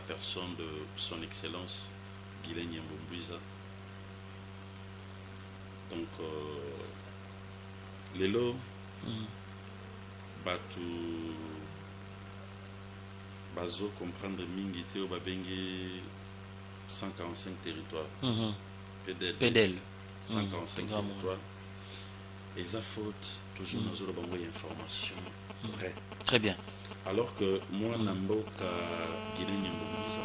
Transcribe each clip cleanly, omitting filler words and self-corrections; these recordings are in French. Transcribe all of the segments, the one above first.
personne de son excellence Guilain Nyambombuiza. Donc lelo batu bazo comprendre mingi te babengi 145 territoires. PDL 145 territoires. Et ça faute toujours dans le bango information vrai. Très bien. Alors que moi namboka Guilain Nyambombuiza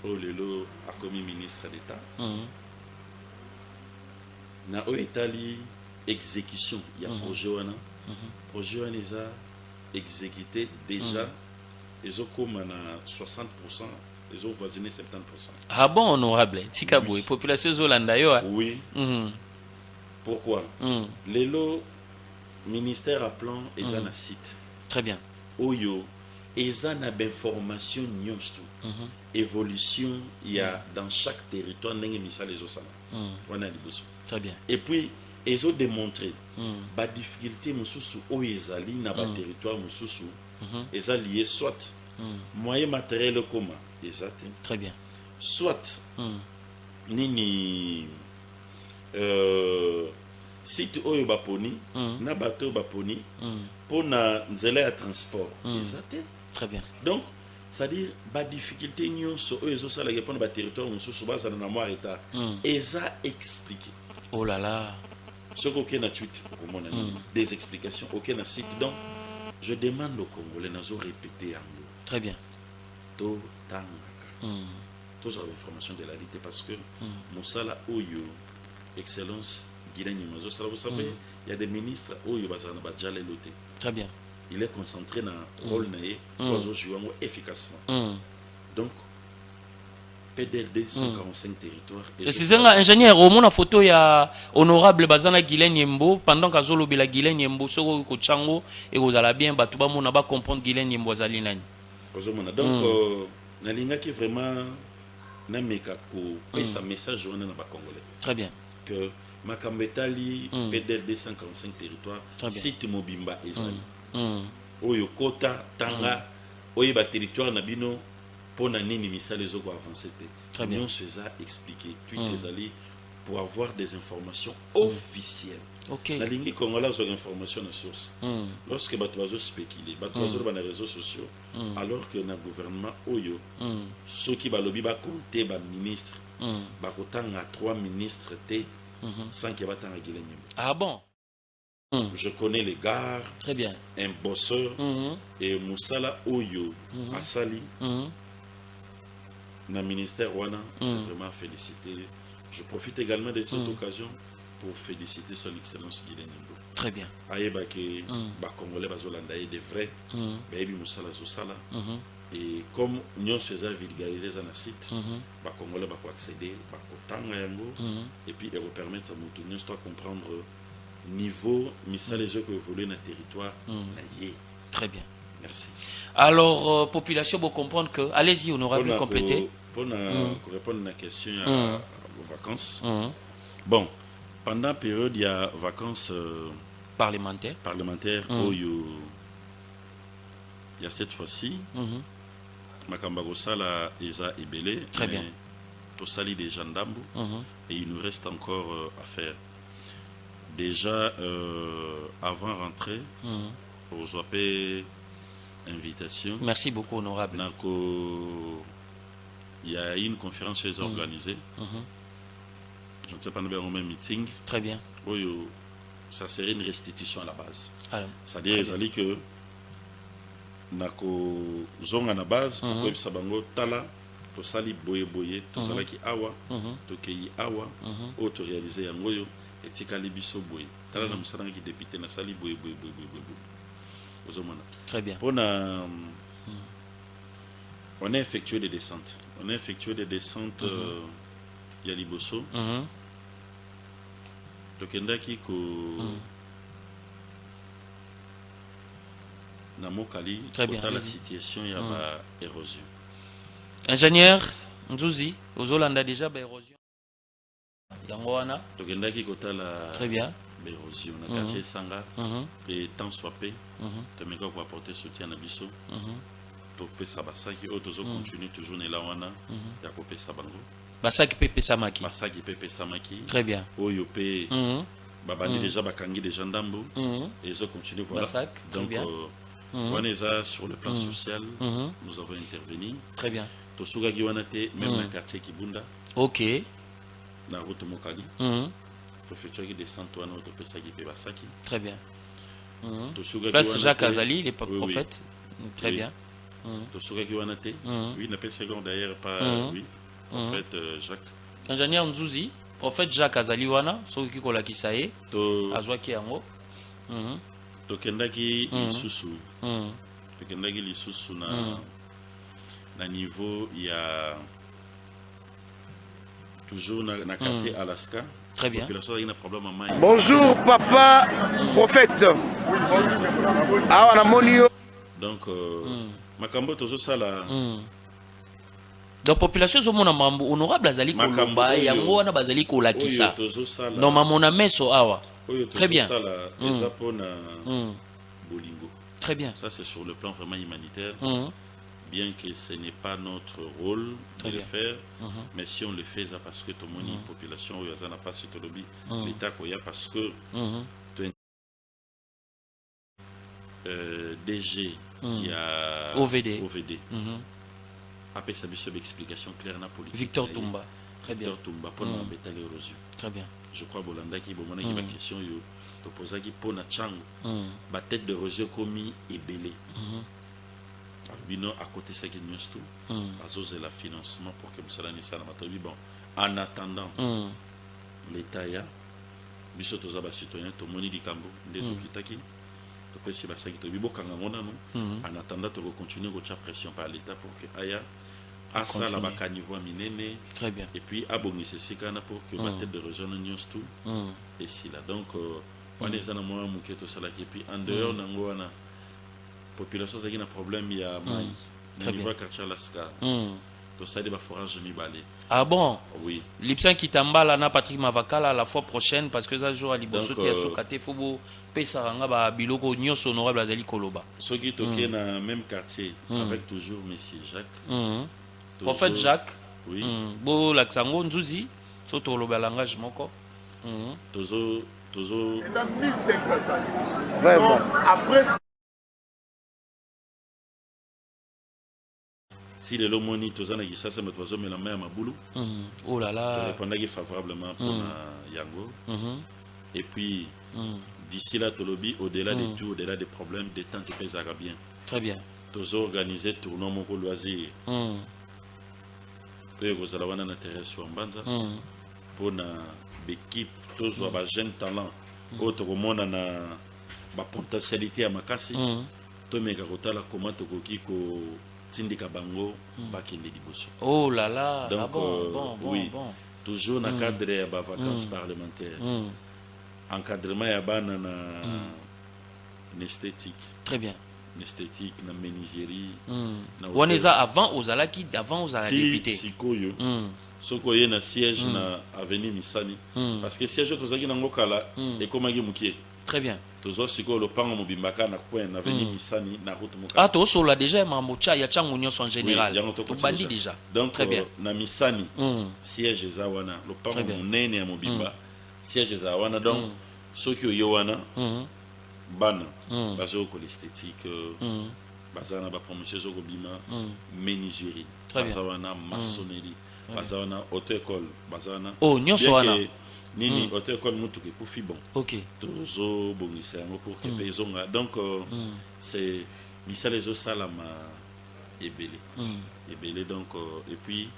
au lelo a commis ministre d'État. Na o Italie exécution il y a projet wana projet wana eza exécuté déjà ils ont comme na 60%, ils ont voisiné 70%. Ah bon, honorable Tikabou, oui. Population Zolanda yo. Oui. Pourquoi lelo ministère à plan et na site. Très bien. Oyo eza na d'information nyonsto. Évolution il y a dans chaque territoire ndenge misala ezosala. Wana liboso. Très bien. Et puis ils ont démontré ba difficulté mususu o ezali na ba territoire mususu eza lié soit moyen matériel comme ezate. Très bien. Soit nini site oyo baponi na bateau baponi pour na nzela ya transport ezate. Très bien. Donc c'est-à-dire ba difficulté nyonso oyo ezosala ke pona ba territoire mususu bazana na moi état eza expliqué. Oh là là. Ce qu'aucun a tweet, des explications, aucun site. Donc, je demande aux Congolais de répéter en nous. Très bien. Tout l'information de la réalité parce que Moussala Oyo, Excellence Guilain Nyambombuiza, vous savez, il y a des ministres Oyo Bazana Badjale Loté. Très bien. Il est concentré dans le rôle pour jouer efficacement. Donc, PDLD 145 territoires. Et c'est un ingénieur au monde photo ya honorable Bazana Guilain Nyembo pendant qu'azolo bela Guilain Nyembo soko ko chango et vous allez bien batuba mona ba comprendre Guilain Nyembo zali nani. Donc na linga qui vraiment na meka ko pesa message wana na ba congolais. Très bien. Que Makambetali PDLD 145 territoires site mobimba ezali. Oyo kota tanga oyo ba territoire na bino pour nini misala les autres avancer. Très bien. Nous c'est expliqué. Pour avoir des informations officielles. Ok. La ligne congolaise a des informations de source. Lorsque Batoazo spécule, Batoazo dans les réseaux sociaux, alors que le gouvernement Oyo, ceux qui balobi ba compter ba ministre, ba kotanga 3 ministres sans qu'il y ait pas Guilain Nyambombuiza. Ah bon? Je connais les gares. Très bien. Un bosseur et Moussala Oyo Asali. Dans le ministère Wana, c'est vraiment félicité. Je profite également de cette occasion pour féliciter son excellence Guilain Nyambombuiza. Très bien. Aïeba que les Congolais bazolanda des vrais, baby Moussala Zosala. Et comme nous faisons vulgariser dans le site, les Congolais vont accéder au temps et puis ils vont permettre à nous de comprendre le niveau misal les que évoluent dans le territoire. Très bien. Merci. Alors, population, vous comprendre que. Allez-y, honorable, compléter. Pour répondre à la question aux vacances. Bon, pendant la période, il y a vacances parlementaires. Il y a cette fois-ci, Makambagosala Eza Ebele. Très bien. Tosali des gendarmes. Et il nous reste encore à faire. Déjà, avant rentrer, vous avez invitation. Merci beaucoup, honorable. Il y a une conférence qui est organisée. Je ne sais pas, nous avons un meeting. Très bien. Ça serait une restitution à la base. C'est-à-dire que nako zonga na base, sabango tala, to sali boye boye, to salaki awa, to kei awa, to réaliser yangoyo, et tikali biso boye. Tala na musaranga qui député na sali boye boye boye boye boye. Très bien. On a effectué des descentes. Yaliboso. Tokendaki ko Namokali. Très bien. La situation y a érosion. Ingénieur Nzouzi, aux Hollandais déjà érosion. Yangoana. Tokendaki kota la. Très bien. Érosion. Na quartier Sanga. Et tant soit peu. Temeka pour apporter soutien à Bisso. topesa basaki oyo tozocontinue toujours na elawana ya kopesa bango basaki mpe epesamaki basaki mpe epesamaki très bien oyo mpe babandi déjà bakangi déjà ndambo ezocontinue voilà Basak, très donc bien. wana eza sur le plan social nous avons intervenu très bien tosukaki wana te même na quartier kibunda ok na route mokali tofectuaki descente wana oyo topesaki mpe basaki très bien tosukaki place wana Jacques te- Azali les Oui, oui. prophètes très Oui. bien tosukaki wana te oui napesi yango d'ailleurs pas oui en fait Jacques ingénieur Nzuzi prophète Jacques Azali wana soki kolakisa ye to azwaki yango tokendaki lisusu tokendaki lisusu na niveau ya toujours na quartier Alaska très bien population azalaki na problème ya mai Bonjour papa prophète. Awa namoni yo. donc makambo tozosala donc population ezomona makambo honorable azali Makambo koloba oyo- yango wana bazali oyo kolakisa tozosala donc mamona meso awa oyo Très bien. tozosala eza mpona bolingo très bien ça c'est sur le plan vraiment humanitaire bien que ce n'est pas notre rôle Très de le bien. faire mais si on le fait ça parce que tomoni population oyo aza na pasi tolobi l'état koya parce que DG ya OVD. apesa biso explication claire na politique Victor na ye. Tumba très bien Victor Tumba mpona mabetali érosion très bien je crois bolandaki bomonaki baquestion oyo topozaki mpona ntango batête d'érosion ekomi ebele bino akotisaki nyonso tu azozela financement pour que mosala esalama toyebi bon en attendant l'état ya biso toza bacitoyen tomoni likambo nde tokitaki topesi basaki toyebi bokanga ngo nano en attendant tokocontinue kotya pression par l'état pour que aya asala bakaniveau ya minene très bien et puis abongisa esika wana pour que batête de région na nyonso tu esila donc wana eza na mwa moke tosalaki et puis en dehors nango wana population azalaki na problème ya mai na Très niveau bien. ya quartier alaska tosali baforage mibale ah bon oui Lipsin Kitambala na Patrick Mavakala la fois prochaine parce que ça jour à liboso Donc, te asoka te fobo pesa ranga ba biloko nyonso honorable azali koloba soki toke na même quartier avec toujours monsieur Jacques tozo- prophète Jacques oui bo laksango Nzuzi so to loba langage moko tozo Eza 1500 ça. Vraiment. Après si lelo moni toza na kisasa me tozomela mai ya mabulu oh là là répondaki favorablement mpona yango et puis d'ici là tolobi au-delà de tout au-delà des problèmes détente mpe ezalaka bien très bien tozo-organise tournoi moko loisir oyo kozala wana na terrasse ya mbanza mpona baéquipe tozwa bajeune talent oyo tokomona na bapotentialité ya makasi tomeka kotala koma tokoki kotindika bango bakende liboso oh là là donc ah bon oui bon toujours na cadre ya bavacances parlementaires encadrement ya bana na esthétique très bien esthétique na menuiserie na wana eza avant ozalaki député sikoyo soki oye na siège na avenue misani parce que siège oyo tozalaki nango kala ekomaki mokie très bien tozwa sikoyo lopango mobimbaka na coin na avenue misani na route ah mokala tosola déjà mambo ya chango nyonso en général yango tokoti tobandi déjà. déjà donc très bien na misani siège eza wana lopango Très bien. monene ya mobimba siège eza wana donc soki oye wana bana baza kokola esthétique baza na bapromotion ezokobima menuiserie Très baza wana maçonnerie baza wana auto école baza wana oh nyonso Bien wana que nini auto école mutuka ekufi bon ok tozobongisa yango pour que mpe ezonga donc c'est misala ezosalama ebele donc et puis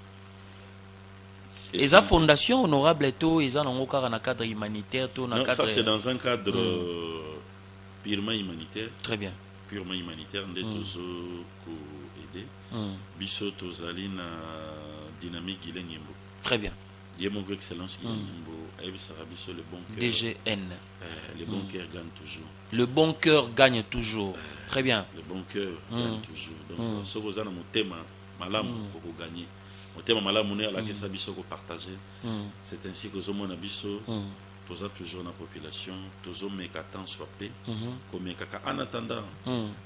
eza fondation honorable to eza nango kaka na cadre humanitaire to na non, ça c'est cadre dans un cadre purement humanitaire très bien nde tozokoede biso tozali na dynamique Guilin Nyembo très bien ye moko excellence Guilin Nyembo ayebisaka biso le bon cœur DGN le bon cœur gagne toujours le bon cœur gagne toujours très bien le bon cœur gagne toujours donc soki oza na motema malamu okoganye motema malamu ne alakisa biso kopartage c'est ainsi kozomona biso toza toujours na population tozomeka temps soit pe komekaka en attendant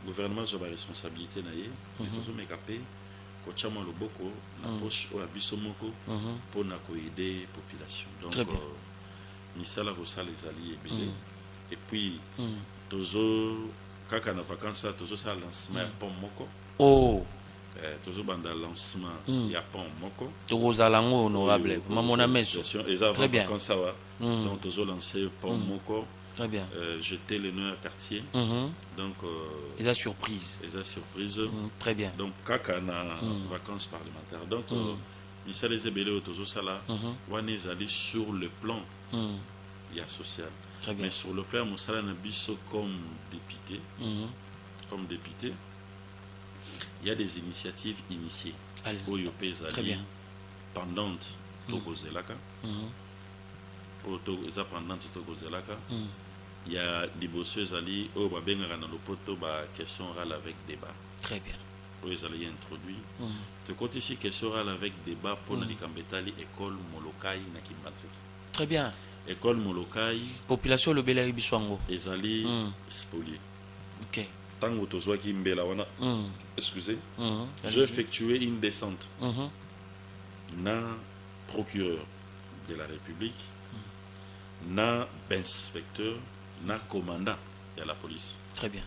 gouvernement azwa baresponsabilité na ye tozomeka pe kotia mwa loboko na poche oyo ya biso moko mpona koaide population. Donc misala kosala ezali ebele et puis tozo kaka na vacances tozosala lancement ya pont moko tozobanda lancement ya pont moko tokozalango honorable mamona meso très bien comme ça donc tozolancer pont moko très bien jeter le nom à quartier donc eza surprise très bien donc kaka na vacances parlementaires donc misala ezebele oyo tozosala wana ezali sur le plan ya social. Mais sur le plan mosala na biso comme député il y a des initiatives initiées oyo pe ezali pendante tokozelaka eza pendante tokozelaka il y a liboso ezali oyo babengaka na lopoto ba question orale avec débat très bien oyo ezali introduit tokoti si question orale avec débat mpona likambo etali école molokai na Kimbanzeki très bien école molokai population lobelaki biso yango ezali spolié ok tango tozwaki mbela wana excusez j'ai effectué une descente na procureur de la République na inspecteur na commandant de la police très bien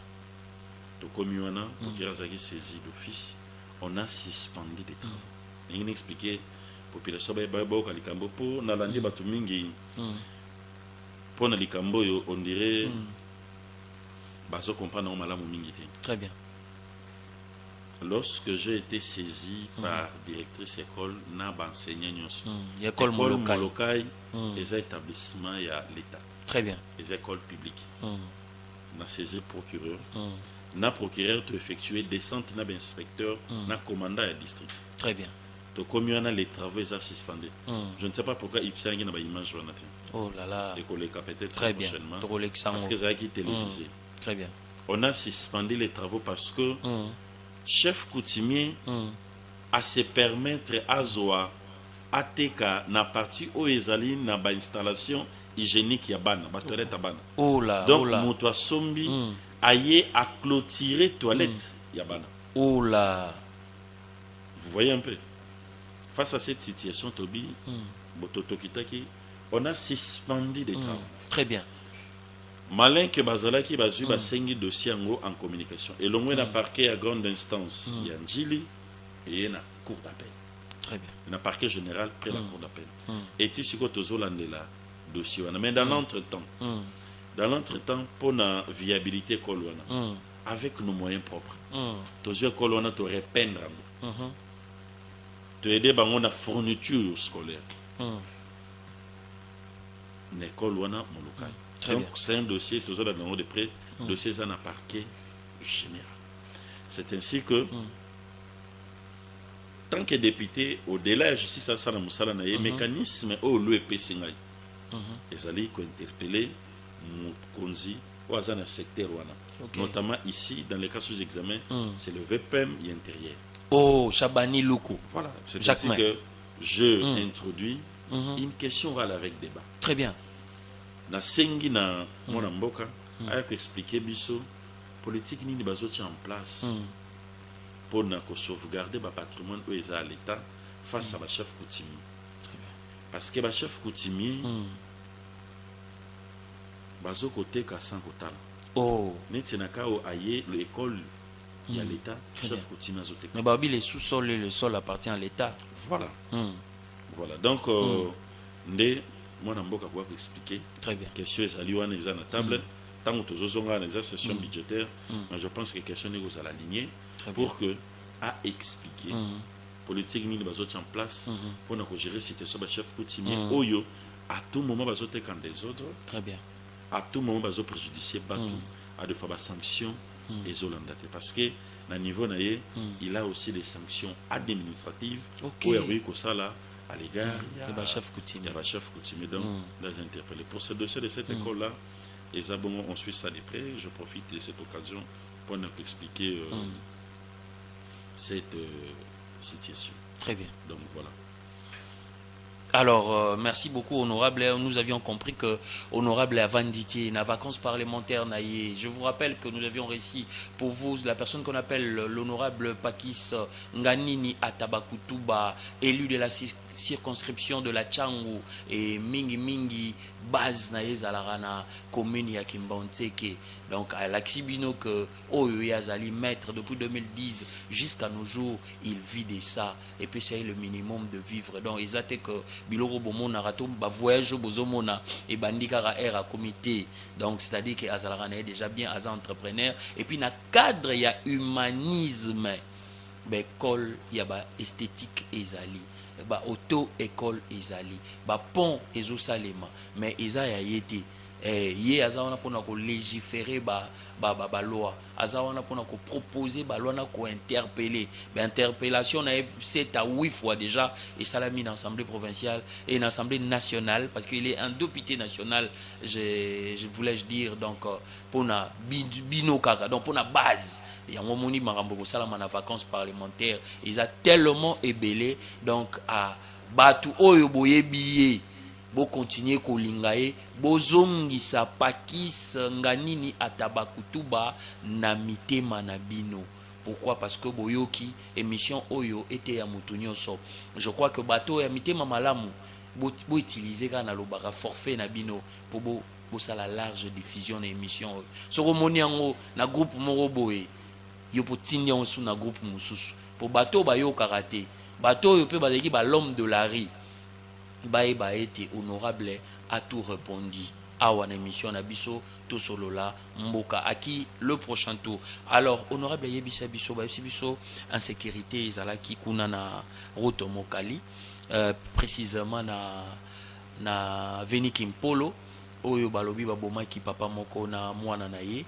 tokomi wana procureur azalaki saisi d'office on a suspendu des travaux ndenge expliqué population bayoka likambo mpo nalandi bato mingi mpo na likambo oyo on dirait bazo comprendre nango malamu mingi te. Très bien. Lorsque j'ai été saisi par directrice école na enseignant nyonso école molokai les établissements ya l'état très bien les écoles publiques na saisi procureur na procureur to effectuer descente na inspecteur na commandant ya district très bien to komi wana les travaux sont suspendus je ne sais pas pourquoi ipsangi na ba image wana te oh là là et koleka peut-être très prochainement parce que ça a été télévisé très bien on a suspendu les travaux parce que chef coutumier à se permettre à Zoa ateka na partie où ezali na ba installation hygiénique ya bana ba toilette bana oh là donc moto asombi aye à clôturer toilette ya bana oh là vous voyez un peu face à cette situation Tobi bototo kitaki on a suspendu les travaux très bien malin que bazalaki bazui basengi dossier yango en communication et l'ongwe na parquet à grande instance ya Njili et na cour d'appel très bien na parquet général près la cour d'appel et ti siko tozolandela dossier wana mais dans l'entretemps pour la viabilité école wana avec nos moyens propres tozo école wana to repeindre yango to aider bango na fourniture scolaire na école wana molokai. Donc c'est un dossier toujours dans de près dossier ça na parquet général. C'est ainsi que tant que député au-delà de la justice ça na musala na mécanisme au l'EPC ngai ezali ko interpeller mokonzi ou azana secteur wana notamment ici dans les cas sous examen c'est le VPM et intérieur. Oh Chabani Loukou. Voilà, c'est ainsi que je introduis une question orale avec débat. Très bien. Na sengi na mona mboka aya ko expliquer biso politique nini bazotia en place pour na ko sauvegarder ba patrimoine ou eza à l'état face à ba chef coutumier parce que ba chef coutumier bazo côté ka sans kotala oh neti na ka o aye l'école ya l'état chef coutumier azote mais babi les sous-sols et le sol appartient à l'état voilà voilà donc ndé moi na mboka kwa expliquer très bien question ezali wana eza na table tant que tozozonga na eza session budgétaire mais je pense que question est à l'aligner pour que à expliquer politique nini bazoti en place pour na ko gérer situation ba chef coutumier oyo à tout moment bazote quand des autres très bien à tout moment bazo préjudicier batou à de fois ba sanction et zolandate parce que na niveau na ye il a aussi des sanctions administratives ou oui ko sala à l'égard de chef coutumier. Chef coutumier donc les interpeller. Pour ce dossier de cette école-là, les abonnés on suit ça de près. Je profite de cette occasion pour nous expliquer cette situation. Très bien. Donc voilà. Alors, merci beaucoup, Honorable. Nous avions compris que Honorable a Vanditi, na vacances parlementaires, je vous rappelle que nous avions réussi pour vous la personne qu'on appelle l'Honorable Pakis Nganini Atabakutuba, élu de la circonscription de la Tchangu et Mingi base na Yezalarana, commune ya Kimbanteke. Donc, à l'Axibino que Oyo Yazali maître depuis 2010 jusqu'à nos jours, il vit de ça. Et puis, c'est le minimum de vivre. Donc, ils ont que biloko bomona rato ba voyage bozomona et bandikara air à comité, donc c'est-à-dire que Azalarana est déjà bien as entrepreneur et puis na cadre il y a humanisme ben école il y a ba esthétique ezali ba auto école ezali ba pont ezo salema mais eza ya yete ye azawana pona ko légiférer ba loi azawana pona ko proposer ba loi na ko interpeller ba interpellation na 7 à 8 fois déjà et ça l'a mis dans l'Assemblée provinciale et dans l'Assemblée nationale parce qu'il est un député national je voulais dire donc pour na bino kaka donc pour na base et en moni marambo ko sala na vacances parlementaires ils a tellement ébélé donc à batu oyo boyebiye bo continuer kolinga ye bozongisa Pakis Nganini Atabakutuba na mitema na bino. Pourquoi? Parce que boyoki émission oyo était ya mutu nyonso. Je crois que bateau ya mitema malamu bo utiliser kana lobaka forfait na bino pour bo sala large diffusion na émission. Soko moni yango na groupe moko boye yo potindi on sous na groupe mususu pour bateau ba yo karaté bateau yo pe bazaki ba l'homme de la rue ba été honorable a tout répondu à une émission na biso to solola mboka à qui le prochain tour. Alors honorable yebisa biso ba biso en sécurité ezalaki kuna na route Mokali précisément na Veni Kimpolo oyo balobi babomaki papa moko na mwana na ye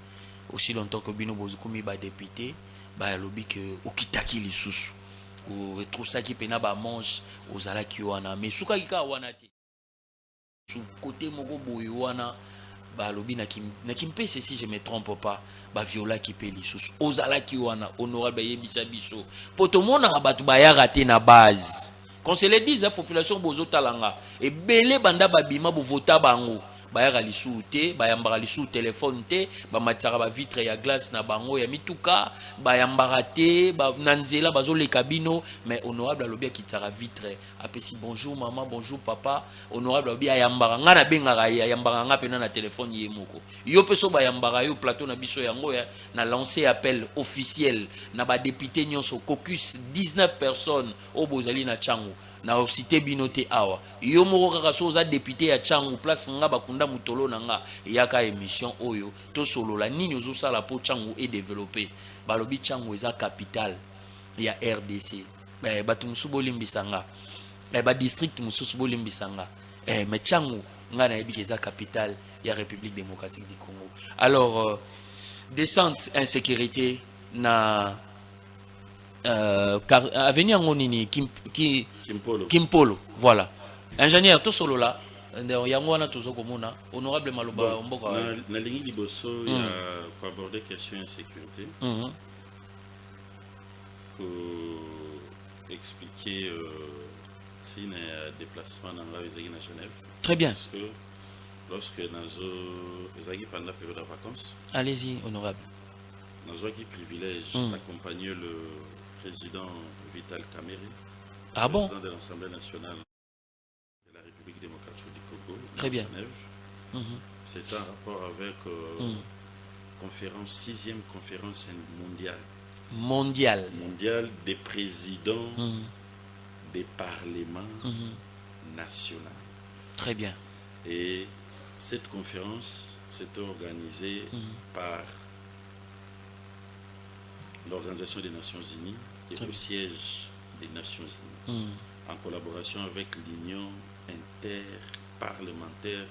aussi longtemps que bino bozukumi ba député ba lobi que okitaki lisusu ou retroussa qui pena ba mange aux ala ki wana mais suka ki ka wana ti sous côté moko boy wana ba lobi na kimpese si je me trompe pas ba viola ki pe lisusu aux ala ki wana honorable yebisa biso poto mona batu ba ya raté na base qu'on se le dise la population bozo talanga et belé banda babima bo vota bango bayaka lisu te bayambaka lisu téléphone te bamatisaka ba vitre ya glace na bango ya mituka bayambaka te na nzela bazoleka bino mais honorable alobi akitaka vitre apesi bonjour maman bonjour papa honorable alobi ayambaka nga na bengaka ye ayambaka nga pena na téléphone ye moko yo pe so bayambaka yo plateau na biso yango ya na lancé appel officiel na ba député nyonso caucus 19 personnes au bozali na Tchangu na cité binote awa yo moko kaka so za député ya Tchangu place nga bakunda mutolo nanga yaka émission oyo to solola nini ozo sala po Tchangu et développer balobi Tchangu eza capitale ya RDC batu musubo limbisanga ba district mususu bo limbisanga mais Tchangu nga na yebi eza capitale ya République démocratique du Congo. Alors descente insécurité na avenir ngonini Kimpolo voilà ingénieur to solo là yango wana tozo komona honorable maloba mboka na lingi liboso ya pour aborder question insécurité pour expliquer si na déplacement dans la ville de Genève. Très bien. Parce que lorsque nous pendant la période de vacances, allez-y honorable, nous avons eu privilège d'accompagner le président Vital Kamerhe, président de l'Assemblée nationale de la République démocratique du Congo. Très bien. Genève. C'est un rapport avec conférence, 6e conférence mondiale des présidents des parlements nationaux. Très bien. Et cette conférence s'est organisée par l'Organisation des Nations Unies et au siège des Nations Unies, en collaboration avec l'Union interparlementaire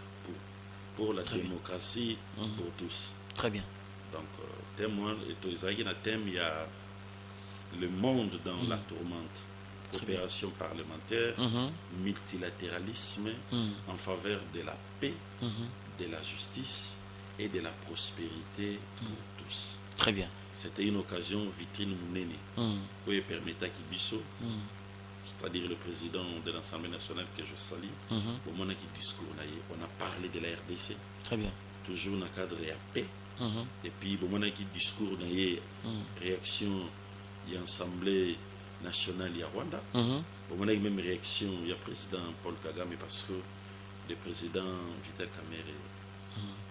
pour la démocratie pour tous. Très bien. Donc, témoin, thème, il y a le monde dans la tourmente, coopération parlementaire, multilatéralisme en faveur de la paix, de la justice et de la prospérité pour tous. Très bien. C'était une occasion vitrine mounene. Où il permettait à Kibiso, c'est-à-dire le président de l'Assemblée nationale que je salue, au moment qui discours, on a parlé de la RDC. Très bien. Toujours dans le cadre de la paix. Et puis, au moment qui discours, réaction, il y a l'Assemblée nationale, il y a Rwanda. Au moment même réaction, il y a le président Paul Kagame, parce que le président Vital Kamerhe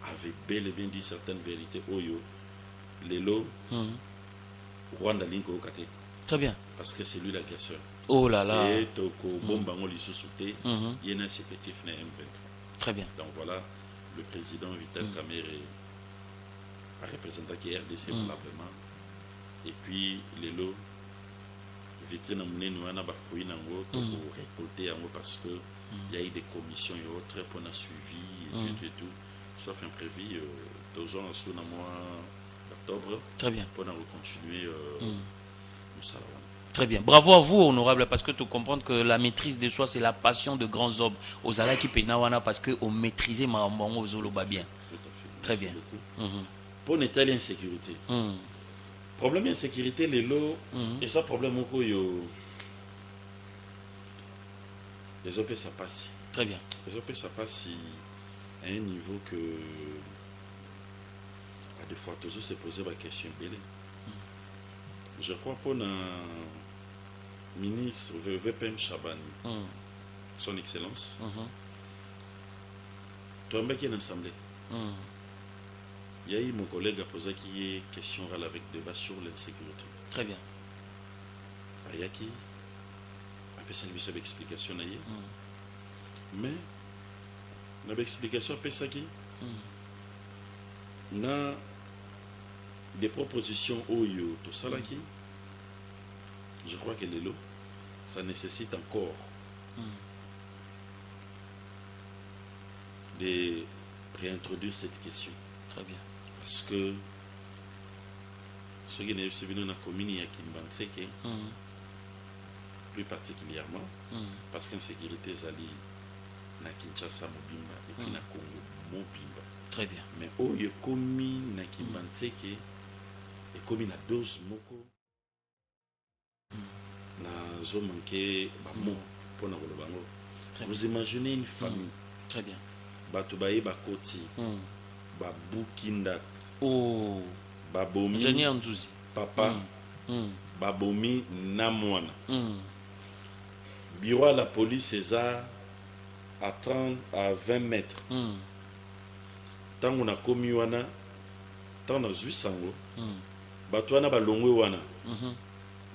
avait bel et bien dit certaines vérités. Oyo, Lelo, Rwanda Linko Kate. Très bien. Parce que c'est lui l'agresseur. Oh là là. Et Toko Bombango l'issouté, il y a un effectif na M23. Très bien. Donc voilà, le président Vital Kamerhe a représenté qui RDC probablement. Et puis, Lelo, vitrine a bafouillé pour récolter parce que il y a eu des commissions et autres pour un suivi et tout. Sauf imprévu, 2 ans sous le mois d'octobre. Très bien. Pour continuer Très bien. Bravo à vous, honorable, parce que tu comprends que la maîtrise de soi, c'est la passion de grands hommes. Aux ala qui penawana parce que on maîtrisait ma aux zoloba bien. Tout à fait. Très bien. Pour l'état insécurité. Problème d'insécurité, les lots, et ça problème au les OP ça passe. Très bien. Les OP ça passe à un niveau que à des fois toujours se poser la question belle. Je crois pour le ministre VPM Chabani, son excellence, tu as qui est l'Assemblée. Il y a eu mon collègue a posé qui est question avec débat sur l'insécurité. Très bien. Ayaki a fait une explication. Mais l'explication a qui na des propositions Oyo, tout ça là qui, je crois que les lots, ça nécessite encore de réintroduire cette question. Très bien. Parce que ce qui est venu dans la commune à Kimbanseke, plus particulièrement, parce qu'insécurité zali na Kinshasa Mobimba et puis na Congo Mobimba. Très bien. Mais où il y a commune na Kimbanseke et commune à dose moko na zo manqué bamo pour na bango. Vous imaginez une famille. Très bien. Batubaye bakoti. Babukinda. Oh. Babomi. Ingénieur Nzouzi. Papa. Babomi Namwana. Bureau à la police César à 30 à 20 mètres. Tant on a commis wana, tant on a vu sango. Batouana balongwe wana.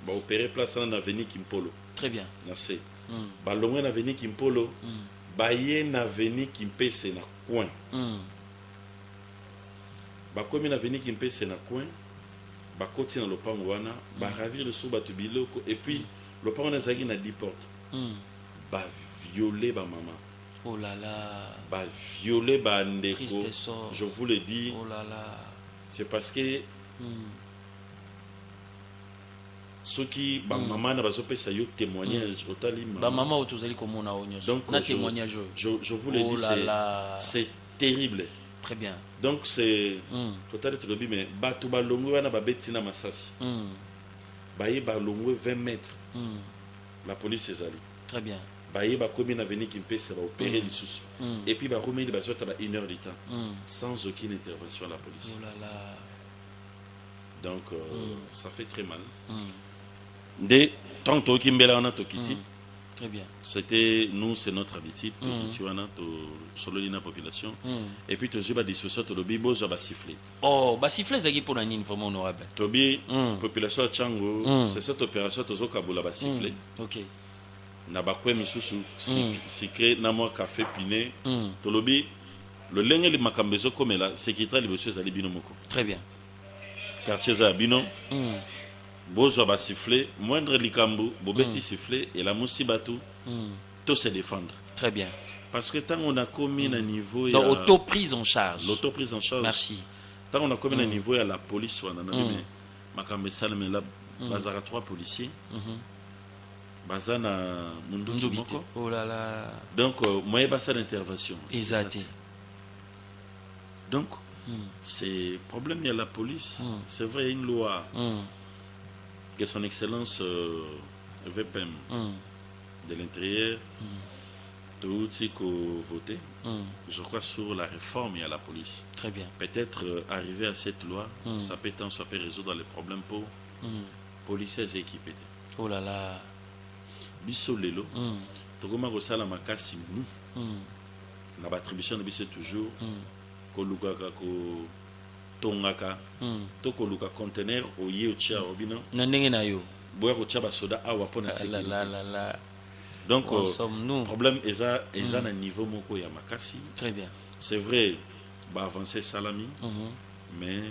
Ba opérer place na avenue Kimpolo. Très bien. Na C. Balongwe na avenue Kimpolo. Baye na avenue Kimpese na coin. Bakomi na avenue Kimpese na coin. Bakoti na lopango wana, ba ravir le sou batu biloko et puis lopango na zagi na 10 portes. Ba violer ba maman. Oh là là. Ba violer ba ndeko. Je vous le dis. Oh là là. C'est parce que ceux qui ba maman na bazo pesa yo témoignage otali maman. Ba maman otozali komona onyo. Donc na témoignage. Je vous le dis, c'est terrible. Très bien. Donc c'est total tout le bi mais batu ba longo wana ba betina masasi. Ba ye ba longo 20 mètres. La police est allée. Très bien. Baye ba commune avenue qui peut va opérer les sous. Et puis ba remettre ba sorte à 1 heure du temps sans aucune intervention de la police. Oh là là. Donc ça fait très mal. Dès tantôt Kimbela on a tokiti. Très bien. C'était nous, c'est notre habitude tokiti wana to solo la population. Et puis to juba dissociation to lobi bozo ba siffler. Oh, ba siffler zaki pour nani vraiment honorable. Tobi population Tchango, c'est cette opération to zo kabula ba siffler. OK. Na bakwe misusu sikre na mo café piné to lobi le lenge li makambezo comme la sécurité liboso ezali bino moko. Très bien. Quartier za bino bozo ba siffler moindre likambu bobeti siffler et la musibatu to se défendre. Très bien. Parce que tant on a commis un niveau donc auto-prise en charge. L'auto-prise en charge. Merci. Tant on a commis un niveau à la police ou à mais makambe salme là bazara 3 policiers. Bazana Mundu Moko. Oh là là. Donc, moi, il y a ça d'intervention. Exact. Donc, c'est problème, il y a la police. C'est vrai, il y a une loi que son excellence VPM de l'Intérieur, tout ce qu'on voté, je crois, sur la réforme et à la police. Très bien. Peut-être arriver à cette loi, ça peut tant soit peut résoudre les problèmes pour policiers équipés. Oh là là. Biso lelo, tokoma kosala makasi nous. Na attribution de biso toujours kolukaka ko tongaka to koluka conteneur oye otia obino. Na ndenge na yo. Boya kotia ba soda awa pona sécurité. La. Donc le problème est à un niveau moko ya makasi. Très bien. C'est vrai, bah avancer salami, mais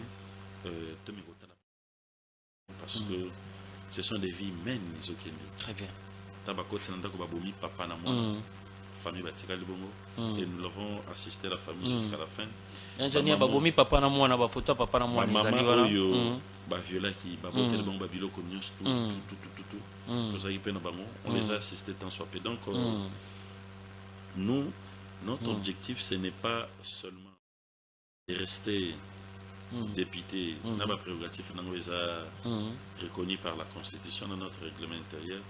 parce que ce sont des vies humaines, très bien. Papa na moi, famille batika libongo, et nous l'avons assisté la famille jusqu'à la fin. Ingénieur babomi papa na moi na ba photo papa na moi les amis wana. Ba viola qui ba botel bon ba biloko nyos tout. On les a assistés tant soit peu. Donc nous, notre objectif ce n'est pas seulement de rester député, n'a pas prérogatif reconnu par la Constitution dans notre règlement intérieur,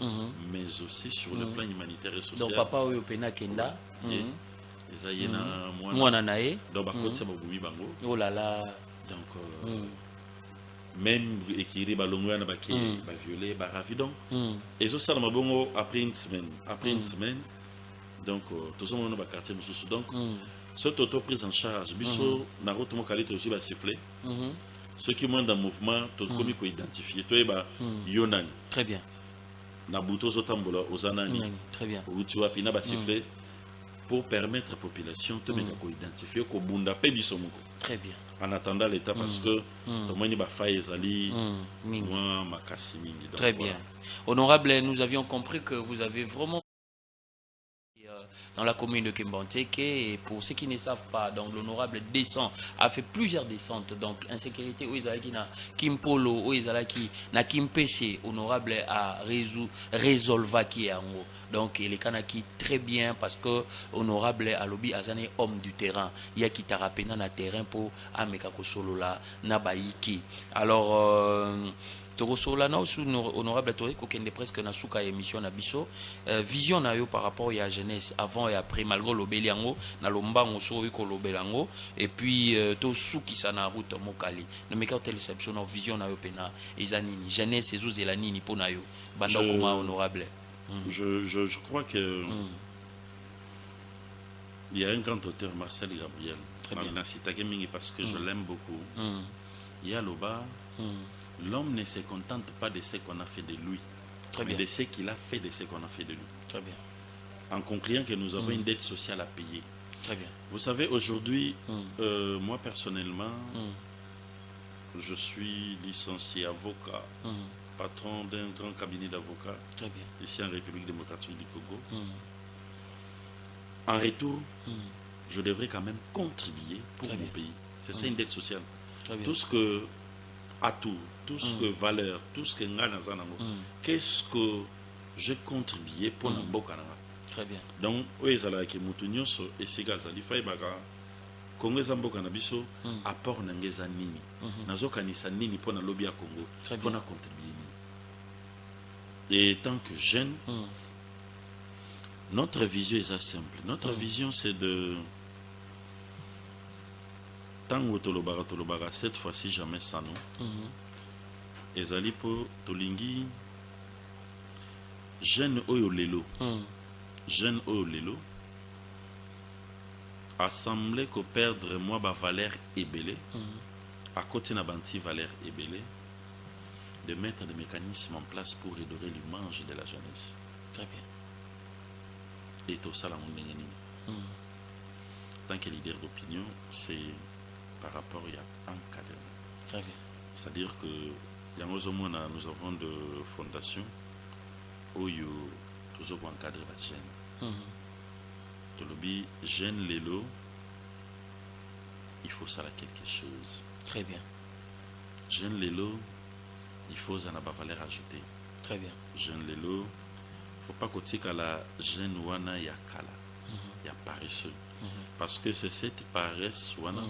mais aussi sur le plan humanitaire et social. Donc papa oyo pena kenda. Mwana nae. Donc bakotse babumi bango. Oh là là. Donc même ékiri balongwa na baki ba violé ba ravi donc. Et ça na mabongo après une semaine. Donc tout ça on ba quartier mususu donc. Cette auto-prise en charge, biso na route mokalite aussi va siffler. Ceux qui montent dans le mouvement, tout comme il faut identifier. Toi, yonani. Très bien. Na buto zotambola ozanani. Très bien. Ou tu vas pina va siffler pour permettre à la population de identifier ko bunda pe biso moko. Très bien. En attendant l'état parce que tout monde va faire ezali moi makasi mingi. Très bien. Honorable, nous avions compris que vous avez vraiment dans la commune de Kimbanteke, et pour ceux qui ne savent pas, donc l'honorable descend, a fait plusieurs descentes, donc insécurité, où ils allaient qui na Kimpolo, où ils allaient qui na Kimpese, honorable a résolva qui est en haut. Donc il est kanaki très bien parce que honorable a lobby azane homme du terrain, il y a qui tarapena na terrain pour ameka kosolo la na baiki. Alors Togosolana aussi honorable Tori kokende presque na suka émission na biso vision na yo par rapport à la jeunesse avant et après malgré l'obeliango na lombango so ko lobelango et puis to suki sana route mokali no meka téléception vision na yo pena ezanini jeunesse ezozela nini pona yo banda kuma honorable. Je crois que il y a un grand auteur Marcel Gabriel. Très bien. Parce que je l'aime beaucoup. Il y a Loba. L'homme ne se contente pas de ce qu'on a fait de lui, mais de ce qu'il a fait de ce qu'on a fait de lui. Très bien. En concluant que nous avons une dette sociale à payer. Très bien. Vous savez, aujourd'hui, moi personnellement, je suis licencié avocat, patron d'un grand cabinet d'avocats ici en République démocratique du Congo. En retour, je devrais quand même contribuer pour mon pays. C'est ça une dette sociale. Tout ce que atout, tout ce que valeur, tout ce que qu'est-ce que j'ai contribué pour Namboka. Très bien. Donc, oui, ça a qui mutunyoso et c'est gaz ali fay baka Congo zamboka na biso apport nangeza nini. Nazoka ni sa nini pour na lobby à Congo. Faut na contribuer. Et tant que jeune, notre vision est assez simple. Notre vision c'est de Tango tolobara cette fois-ci jamais sans nous. Ezali po tolingi jeune oyo lelo. Jeune oyo lelo. Assemblée ko perdre moi ba Valère Ebele. À côté na banti Valère Ebele. De mettre des mécanismes en place pour redorer l'image de la jeunesse. Très bien. Et tout ça la monde tant que leader d'opinion, c'est par rapport à un cadre. Très bien. C'est-à-dire que nous avons de fondations où il y a toujours un cadre de jeunes. Dans le jeune Lélo, il faut ça quelque chose. Très bien. Jeune Lélo, il faut ça n'a valeur ajoutée. Très bien. Jeune Lélo, il ne faut pas que la jeune wana ya kala, ya paresseux. Parce que c'est cette paresse wana.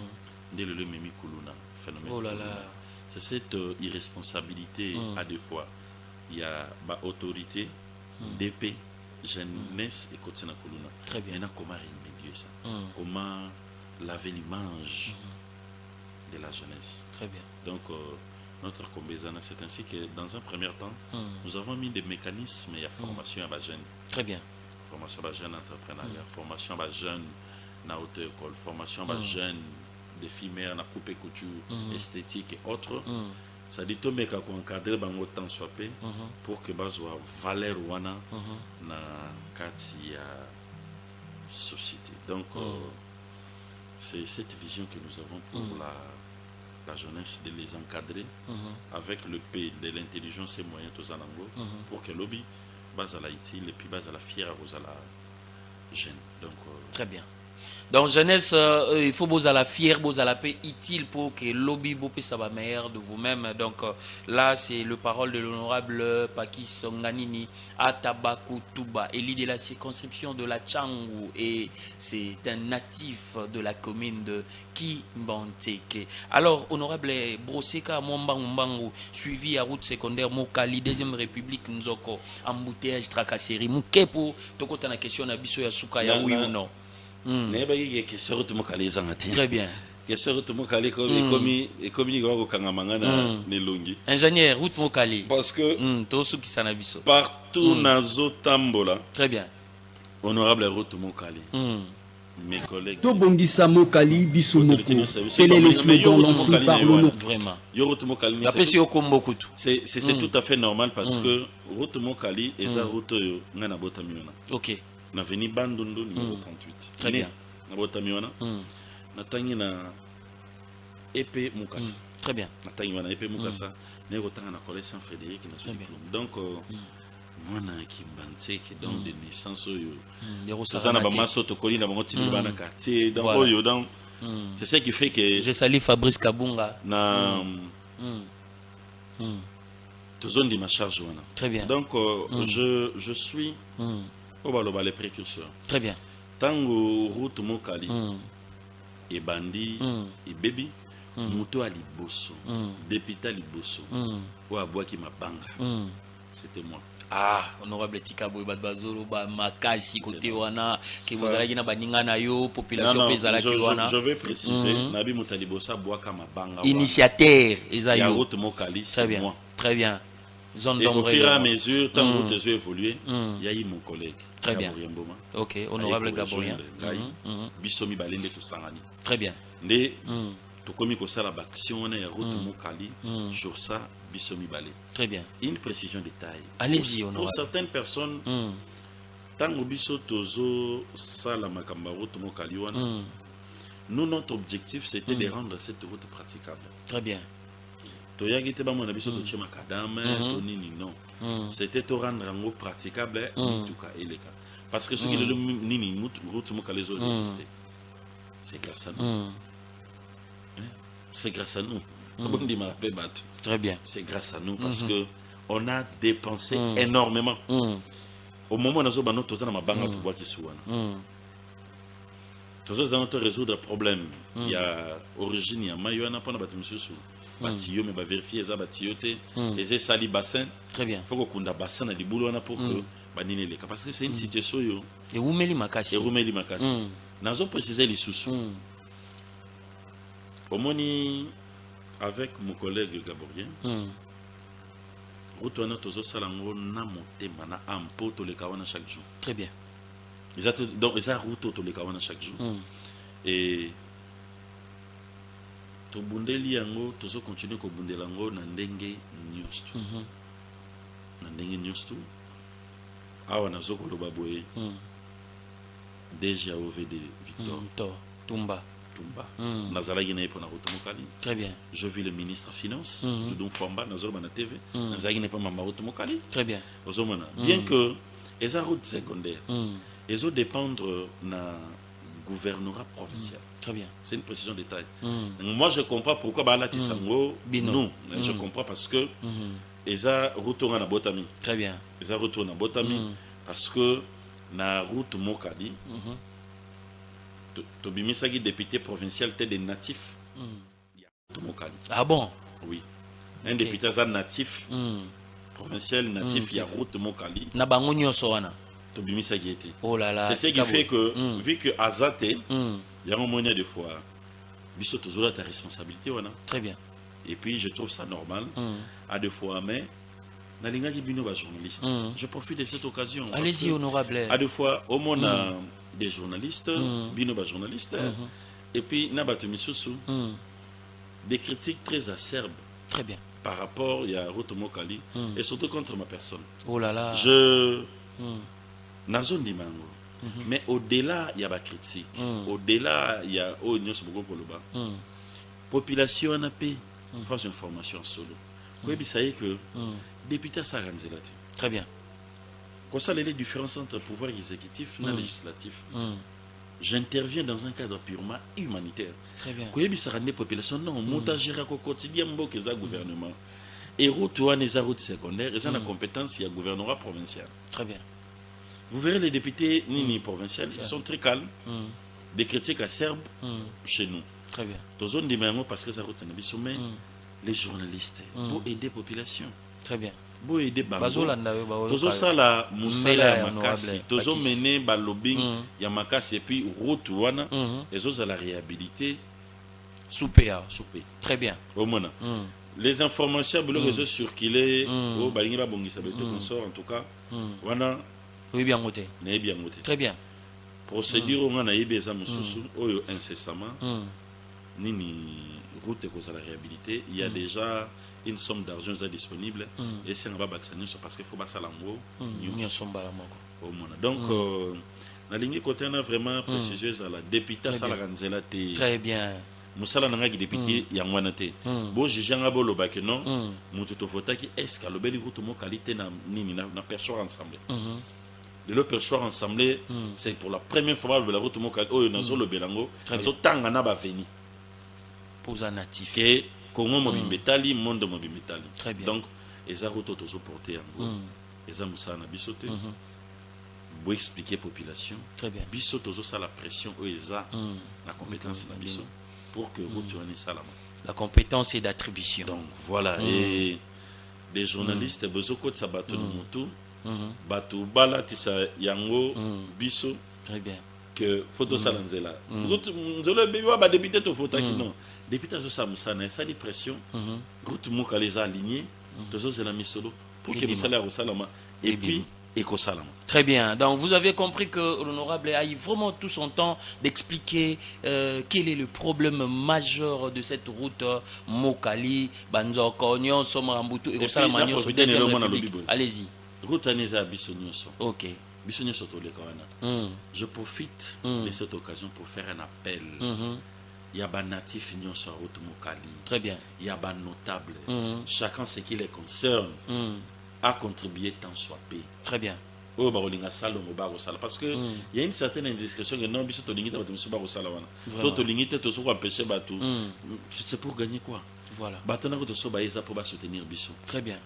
Oh là là. C'est cette irresponsabilité à deux fois. Il y a autorité, d'épée, jeunesse et Kotsina Kuluna. Très bien. Maintenant, comment remédier ça? Comment laver l'image de la jeunesse? Très bien. Donc, notre Kombezana, c'est ainsi que dans un premier temps, nous avons mis des mécanismes et la formation à la jeune. Très bien. Formation à la jeune entrepreneuriat, formation à la jeune na haute école, formation à la jeune des filles mères na coupe et couture, esthétique et autres. Ça dit tout mais qu'on encadre bango temps soit pour que base soit valeur wana na kati ya société. Donc c'est cette vision que nous avons pour la jeunesse, de les encadrer avec le P de l'intelligence et moyens tous en anglais pour que lobby base à la utile et puis base à la fière à la jeune. Donc très bien. Donc jeunesse, il faut vous à la fière, vous à la paix utile pour que lobby vous puisse avoir meilleur de vous-même. Donc là, c'est le parole de l'honorable Pakis Nganini Atabaku Touba, élu de la circonscription de la Tchangou, et c'est un natif de la commune de Kimbanteke. Alors, honorable Broseka Mwambangu, suivi à route secondaire Mokali, deuxième république Nzoko, embouteillage, tracasserie, Moukepo, tokota na question na biso ya suka ya oui ou non. Très bien. Ingénieur, route Mokali. Parce que partout nazo tambola. Très bien. Honorable route Mokali. Mes collègues. Tobongisa Mokali Bisumoko. Quel est le slogan lancé par le nom? Vraiment. C'est tout à fait normal parce que route Mokali est sa route ngana botamiona. Ok. Na veni Bandundu numéro 38. Très bien. Na botamiona. Na tangi na épée Mukasa. Très bien. Na tangi na épée Mukasa. Na kotanga na collège Saint-Frédéric na son diplôme. Donc mwana Kimbanteke donc de naissance yo. Ça na ba maso to koli na bango tini bana quartier donc oyo donc c'est ça qui fait que je salue Fabrice Kabunga na zone de ma charge wana. Très bien. Donc je suis les précurseurs. Très bien. Tango route Mokali et bandi et baby moto à liboso député à liboso ou à boaki mabanga c'était moi. Ah, honorable Tikabo Badbazolo ba makasi côté wana que vous allez na baninga na yo population pezala ki wana. Je vais préciser nabi moto à liboso boaka mabanga. Initiateur Esayo. La route Mokali c'est moi. Très bien. Zone et au fur et à mesure, tant que routes ont évolué, il y a eu mon collègue. Très bien. Ok, honorable Gabriel. Bisomi Balende tout Sangani. Très bien. Mais tout comme il y a l'action, on a la route Mokali, sur ça, Bisomi Balé. Très bien. Une précision de taille. Allez-y, honorable. Pour certaines personnes, tant que Biso Tozo, ça, la Makamba route Mokali, nous, notre objectif, c'était de rendre cette route praticable. Très bien. C'était de rendre en praticable parce que ce qui est le nini route Mokali ont résisté. C'est grâce à nous. C'est grâce à nous. Très bien. C'est grâce à nous parce que on a dépensé énormément. Au moment où nous avons ma banque pour voir qui soit. Nous avons résoudre le problème. Il y a origine, il y a maillot, n'a pas de monsieur sous. Batio mais vérifier ça batioté les sali bassin. Très bien. Faut qu'on a bassin na libulo na pour que banine les parce que c'est une situation yo. Et où met les makasi? Et où met les makasi? Nous avons précisé les sous-sous. Au moni avec mon collègue Gabriel. Retourner tous au salango na monter mana ampo to les kawana chaque jour. Très bien. Donc ils a route to les kawana chaque jour. Et to bundeli yango tozo continuer ko bundela yango na ndenge news tu na ndenge news tu awa nazo ko loba boye déjà OVD Victor Tumba nazalaki na pour na route Mokali. Très bien. Je vis le ministre Finance Doudou Fomba nazo na TV nazalaki na pour ma route Mokali. Très bien. Ozomana bien que les routes secondaires les autres dépendre na gouvernorat provincial. Très bien. C'est une précision de détail. Moi, je comprends pourquoi Bala Tisango. Non, je comprends parce que ils ont retourné à Botami. Très bien. Ils ont retourné à Botami parce que na route Mokali, Tobimisagi député provincial était des natifs. Mokali. Ah bon? Oui. Un député natif provincial natif il y a route Mokali. Na bango nyoso wana. Tobimisa Guété. Oh là là. C'est ce qui fait que, vu que Azate, il y a un moyen de fois, Bisso toujours ta responsabilité. Très bien. Et puis je trouve ça normal. À deux fois, mais Nalinga qui bino journaliste. Je profite de cette occasion. Allez-y, honorable. À deux fois, au moins des journalistes, bino journalistes, et puis Nabato Misusu, des critiques très acerbes. Très bien. Par rapport à Rotomo Kali et surtout contre ma personne. Oh là là. Nazon Dimango. Mais au-delà, il y a la critique. Au-delà, il y a Oignon Sobogokoloba. Population en paix. Face une formation solo. Oui, ça y est que député Saranzelati. Très bien. Quand ça, les différences entre le pouvoir exécutif et le législatif. J'interviens dans un cadre purement humanitaire. Très bien. Oui, ça rend les populations. Non, montage au quotidien, que ça gouvernement. Et route les routes secondaires, ils ont la compétence, il y a gouvernorat provincial. Très bien. Vous verrez les députés ni provinciaux, ils sont très calmes. Des critiques acerbes chez nous. Très bien. Dans zone des mémoires, parce que ça route mais les journalistes, pour aider la population. Très bien. Pour aider Bango. Tozo sala musala ya makasi. Tozo mené ba lobbying ya makasi et puis route wana. Et zo la réhabilité. Soupéa. Très bien. Au moins. Les informations les réseaux circulés au balingi ba bongisa beto consort en tout cas. Wana. Oui bien noté. Né bien noté. Très bien. Procédure on a yebeza mususu oyo incessamment. Nini route cause la réhabilité, il y a déjà une somme d'argent disponible et c'est un babaxanion parce qu'il faut passer à l'ango. Donc la ligne côté on a vraiment précisé à la députée Salaganzela té. Très bien. Musala nanga ki député yangwana té. Bo jijanga bo lobaki non. Mutu to fotaki est-ce que lobeli route mo qualité na nini na perchoir ensemble. Le perchoir ensemble c'est pour la première fois la route mo qualité oyo nazo lobelango nazo tanga na ba veni. Pour un natif. Et Congo Mobimbetali, monde Mobimbetali. Très bien. Donc, les arrotos tous portés en gros. Les amoussas na bisoté. Pour expliquer population. Très bien. Biso tous ça la pression eux la compétence na biso pour que retourner ça là. La compétence est d'attribution. Donc voilà et les journalistes bozoko de sabato no moto. Batu bala tisa yango biso. Très bien. Que photo salanzela. Nzolo bewa ba député to photo qui non. Député so samusana ça dit pression. Route muka les aligner. Tozo c'est la misolo pour que le salaire au salama et puis éco-salama. Très bien. Donc vous avez compris que l'honorable a eu vraiment tout son temps d'expliquer quel est le problème majeur de cette route Mokali, Banzoko, Nyon, Somarambutu et Salama. Allez-y. Route Aneza Bissonioso. OK. Je profite de cette occasion pour faire un appel. Il y a des natifs sur la route Mokali. Très bien. Il y a des notables. Chacun ce qui les concerne a contribué tant soit payé. Très bien. Parce que il y a une certaine indiscrétion que non, c'est pour gagner quoi? Voilà. Pour soutenir Bisso. Très bien.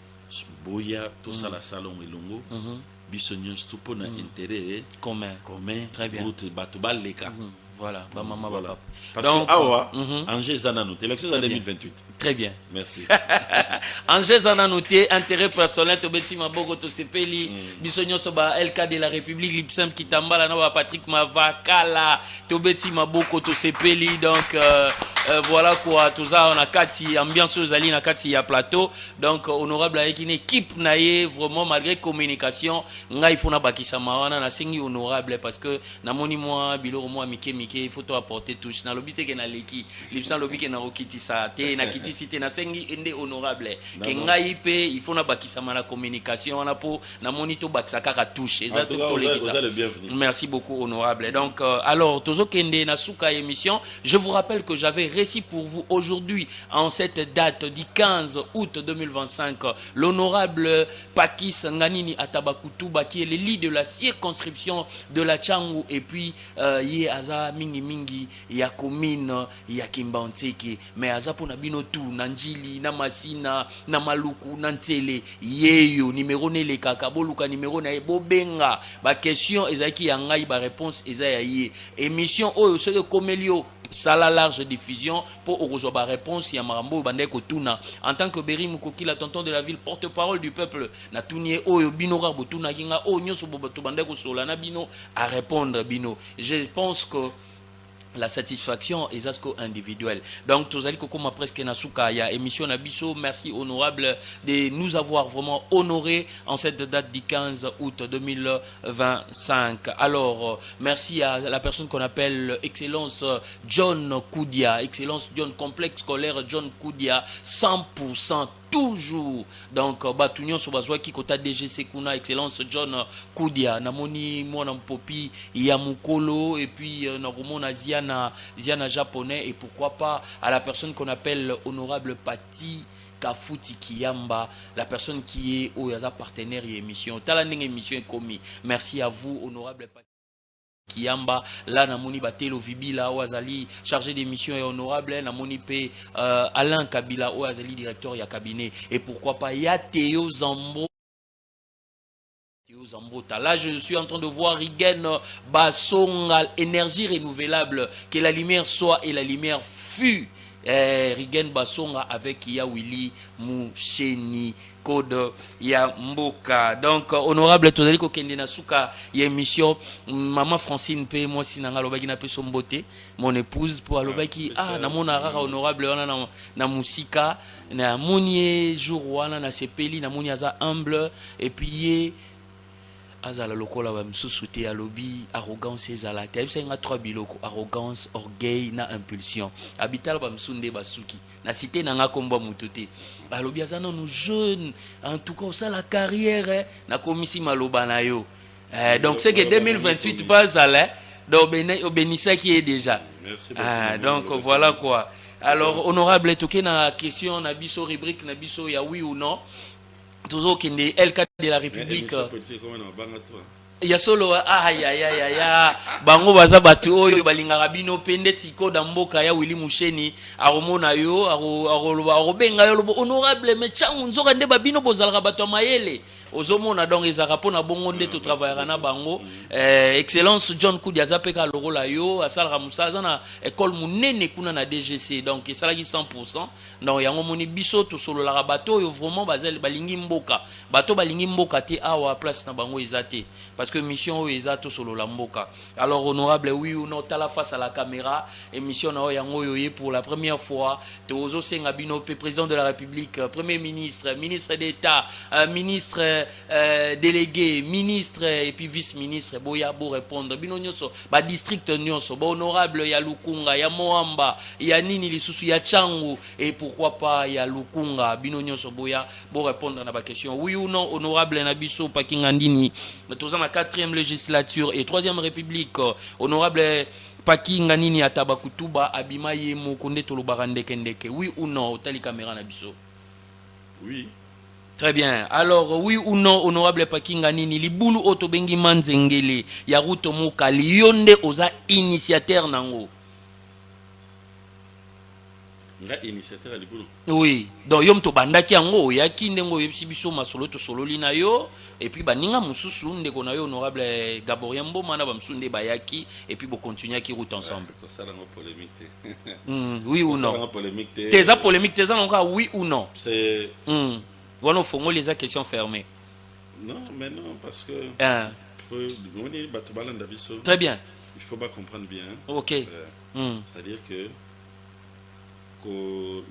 Boya, tout ça la salon et longo. Bissonios tout pour intérêt commun. Très bien. Voilà, voilà. Parce que Awa, Angers Zananoté, élection en 2028. Très bien. Merci. Angers Zananoté, intérêt personnel, Tobeti Maboko Tosepeli, Bissonio Soba, LK de la République, Lipsem Kitambala, Nova Patrick Mavakala, Tobeti Maboko Tosepeli. Donc voilà quoi, tout ça, on a Kati, ambiance aux alliés, on a Kati à plateau. Donc honorable avec une équipe naïe, vraiment malgré communication, il faut n'abakisama, on a singi honorable parce que namoni moi, bilo moi, Mike. Il faut apporter touche na lobby ke na leki lipsan lobby ke na okiti sa te na kiti cité na sengi ende honorable ke ngai pe il faut na bakisa na communication na po na monito bakisa kaka touche exact to lekisa. Merci beaucoup honorable. Donc alors tozo kende na suka émission, je vous rappelle que j'avais récit pour vous aujourd'hui en cette date du 15 août 2025 l'honorable Pakis Nganini Atabakutuba qui est le leader de la circonscription de la Tchangu et puis yé aza mingi ya commune ya Kimbantseke mais azapo na bino tu na njili na masina na maluku na ntele yeyo numéro nele kaka boluka numéro na bobenga ba question ezaki ya ngai ba réponse eza ya ye émission oyo soki komelio sala large diffusion pour okozoba réponse ya marambo bande kotuna en tant que Beri Mukoki la tonton de la ville porte-parole du peuple na tunie oyo bino ra botuna kinga o nyoso bobato bande ko sola na bino à répondre bino. Je pense que la satisfaction est individuelle. Donc, Tozali Kokoma presque Nasuka, ya émission Nabiso. Merci honorable de nous avoir vraiment honoré en cette date du 15 août 2025. Alors, merci à la personne qu'on appelle Excellence John Koudia, Excellence John Complexe Scolaire John Koudia, 100%. Toujours. Donc, Batunion Sobazwaki Kota DGC Kuna, Excellence John Koudia, Namoni Mwana Mpopi, Yamukolo, et puis Narumona Ziana japonais, et pourquoi pas à la personne qu'on appelle Honorable Pati Kafuti Kiyamba, la personne qui est au Yaza partenaire et émission. Talanding émission est commis. Merci à vous, Honorable Pati Kiyamba, là namoni batelo vibila Oazali chargé d'émission et honorable, namoni pe Alain Kabila Oazali directeur ya cabinet, et pourquoi pas ya Théo Zambo. Là, je suis en train de voir Rigen Basonga, énergie renouvelable, que la lumière soit et la lumière fut. Rigen Basonga avec Yawili Moucheni Code ya Mboka. Donc honorable Tozali ko kende na suka ya émission maman Francine pe moi sinanga lobaki na pe sombote mon épouse pour alobaki na mona rara honorable wana na musika na monie jour wana na sepeli na moni aza humble, et puis azala lokola wa msusute ya lobby arrogance ezala te bisenga 3 biloko arrogance, orgueil na impulsion habital ba msunde basuki na cité nanga komba mututé balobi azana nous jeunes en tout cas ça la carrière na komisi maloba na yo donc c'est que 2028 pas allé donc benissa qui est déjà donc voilà quoi. Alors honorable toké na question na biso rubrique na biso ya oui ou non toujours qui est LK de la République. Il y a solo bango baza batu oyo balingaka bino pende tiko da mboka ya Willy Musheni aromona yo arobenga yo honorable mais changu nzoka nde babino bozalaka bato mayele ozomona donc ezaka pona bongo nde to travaillera na bango. Excellence John Koudia zapeka lokola yo asalaka musaza na école munene kuna na DGC, donc esalaki 100%. donc yango moni biso to solo la bato yo vraiment bazali balingi mboka bato balingi mboka te awa place na bango ezate parce que mission eza to solo la mboka. Alors honorable oui ou non tala face à la caméra émission na yango yo pour la première fois tozo senga bino président de la République, premier ministre, ministre d'État, ministre délégué, ministre et puis vice-ministre boya bo répondre bino nyonso ba district nyonso ba honorable ya Lukunga ya Moamba ya nini lisusu ya Changu, et pourquoi pas ya Lukunga bino nyonso boya bo répondre na ba question oui ou non honorable na biso pakingandini toza na 4e législature et 3e république honorable Pakinga nini atabakutuba abima ye mukonde tolobaka ndeke oui ou non otali caméra na biso. Oui. Très bien. Alors, oui ou non, honorable Pakinga nini, libulu otobengi manzengele, ya ruto muka, lionde oza initiateur nango. Nga initiateur libulu. Oui. Donc, yom to bandaki yango, yaki ndengo yebisibiso masolo to sololi na yo, et puis baninga mususu ndeko na yo honorable Gaborien Mboma na bamsunde bayaki, et puis bo continuer ki route ensemble. Ça dans polémique. Oui ou non? Polémique. T'es polémique, t'es encore oui ou non? C'est Voilà, faut moi les questions fermées. Non, mais non, parce que très bien. Il faut pas comprendre bien. Ok. C'est-à-dire que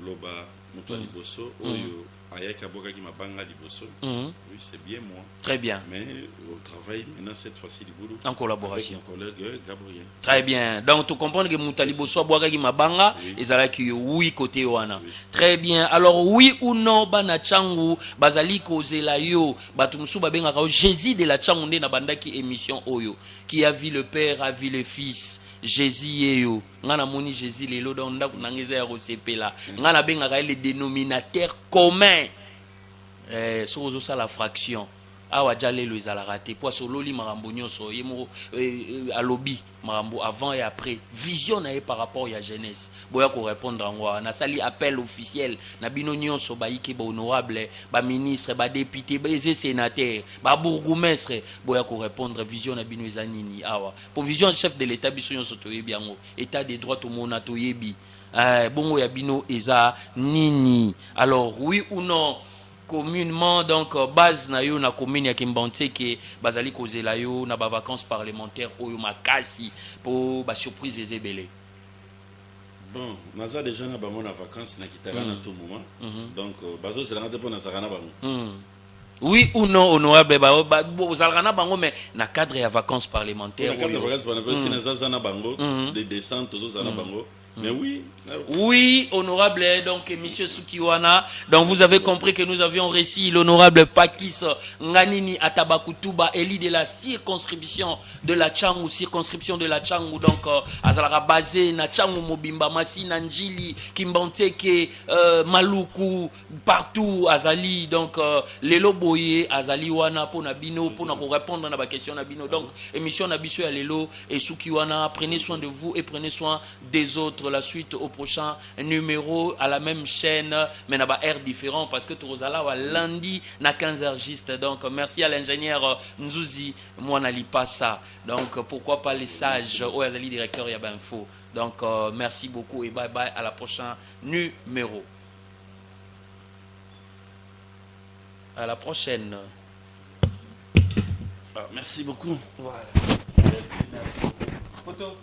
loba muto liboso oyo ayaka boka ki mabanga liboso. Oui, c'est bien moi. Très bien. Mais au travail maintenant cette fois-ci liboulou en collaboration avec mon collègue Gabriel. Très bien. Donc tu comprends que muto liboso boka ki mabanga ezalaki oui côté wana. Très bien. Alors oui ou non bana changu bazali kozela yo batumsu babenga ka Jésus de la changu nde na bandaki émission oyo qui a vu le père a vu le fils Jésus yeyo ngana moni Jésus lelo donc ndako nangeza ya kosepela ngana benga ka le dénominateur commun sozo ça la fraction awa jalelo ezala raté po sololi marambo nyonso yemo à lobby marambo avant et après vision na par rapport à jeunesse boya ko répondre ngwa na sali appel officiel na bino nyonso ba yike ba honorable ba ministre ba député ba sénateur ba bourgmestre boya ko répondre vision na bino ezanini awa pour vision chef de l'état biso nyonso toyebi yango état des droits to mona toyebi bongo ya bino eza nini alors oui ou non communément donc base na yo na commune ya Kimbanteke bazali kozela yo na ba vacances parlementaires oyo makasi pour ba surprise ezebele. Bon, naza déjà na bango na vacances na kitara na tout moment. Donc bazo c'est la pour na sakana bango. Oui ou non honorable bozalana bango mais na cadre ya vacances parlementaires. Na cadre ya vacances parlementaires si naza na bango de descente tozo zana bango. Mais oui. Oui, honorable, donc, monsieur Sukiwana. Donc, vous avez compris que nous avions réussi l'honorable Pakis Nganini Atabakutuba, élu de la circonscription de la Tchangou, donc, Azalara basé na Tchangou Mobimba, Massi, Nanjili, Kimbanteke, Maluku, partout, Azali, donc, Lelo Boye, Azali Wana, pour Nabino, pour nous répondre à la question Nabino. Donc, émission Nabiso à Lelo et Sukiwana, prenez soin de vous et prenez soin des autres. La suite au prochain numéro à la même chaîne mais na ba air différent parce que tozala wa lundi na 15h juste. Donc merci à l'ingénieur Nzuzi Mwana Lipasa. Donc pourquoi pas les sages au Azali directeur Yaba Info. Donc merci beaucoup et bye bye à la prochaine numéro. À la prochaine. Merci beaucoup. Voilà. Merci beaucoup. Photo.